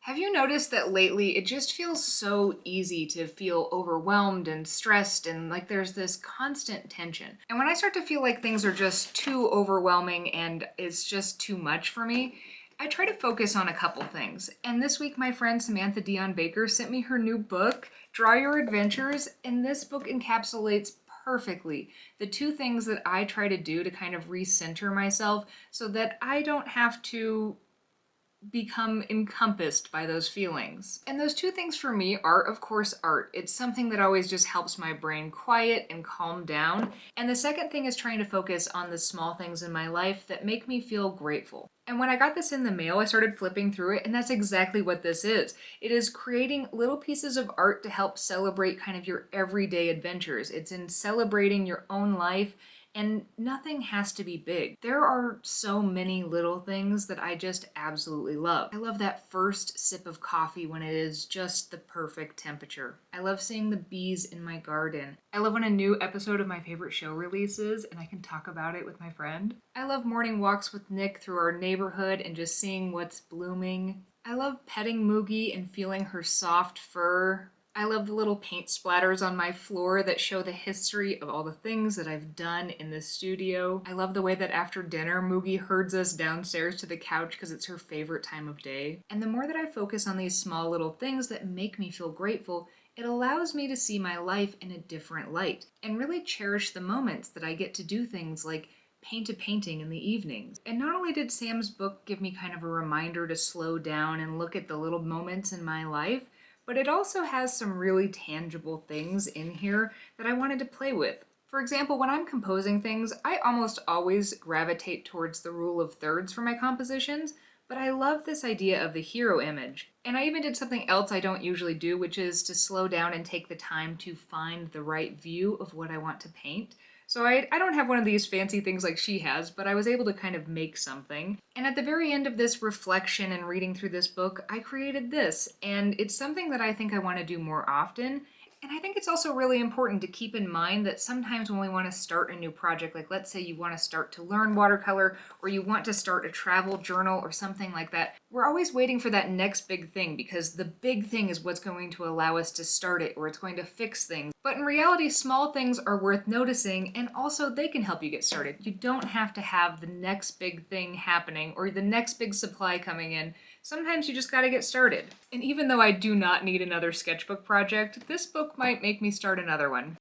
Have you noticed that lately it just feels so easy to feel overwhelmed and stressed and like there's this constant tension? And when I start to feel like things are just too overwhelming and it's just too much for me, I try to focus on a couple things. And this week, my friend Samantha Dion Baker sent me her new book, Draw Your Adventures, and this book encapsulates perfectly the two things that I try to do to kind of recenter myself so that I don't have to become encompassed by those feelings. And those two things for me are, of course, art. It's something that always just helps my brain quiet and calm down. And the second thing is trying to focus on the small things in my life that make me feel grateful. And when I got this in the mail, I started flipping through it, and that's exactly what this is. It is creating little pieces of art to help celebrate kind of your everyday adventures. It's in celebrating your own life, and nothing has to be big. There are so many little things that I just absolutely love. I love that first sip of coffee when it is just the perfect temperature. I love seeing the bees in my garden. I love when a new episode of my favorite show releases and I can talk about it with my friend. I love morning walks with Nick through our neighborhood and just seeing what's blooming. I love petting Moogie and feeling her soft fur. I love the little paint splatters on my floor that show the history of all the things that I've done in the studio. I love the way that after dinner, Moogie herds us downstairs to the couch because it's her favorite time of day. And the more that I focus on these small little things that make me feel grateful, it allows me to see my life in a different light and really cherish the moments that I get to do things like paint a painting in the evenings. And not only did Sam's book give me kind of a reminder to slow down and look at the little moments in my life, but it also has some really tangible things in here that I wanted to play with. For example, when I'm composing things, I almost always gravitate towards the rule of thirds for my compositions, but I love this idea of the hero image. And I even did something else I don't usually do, which is to slow down and take the time to find the right view of what I want to paint. So I don't have one of these fancy things like she has, but I was able to kind of make something. And at the very end of this reflection and reading through this book, I created this. And it's something that I think I want to do more often. And I think it's also really important to keep in mind that sometimes when we want to start a new project, like let's say you want to start to learn watercolor or you want to start a travel journal or something like that, we're always waiting for that next big thing because the big thing is what's going to allow us to start it or it's going to fix things. But in reality, small things are worth noticing and also they can help you get started. You don't have to have the next big thing happening or the next big supply coming in. Sometimes you just gotta get started. And even though I do not need another sketchbook project, this book might make me start another one.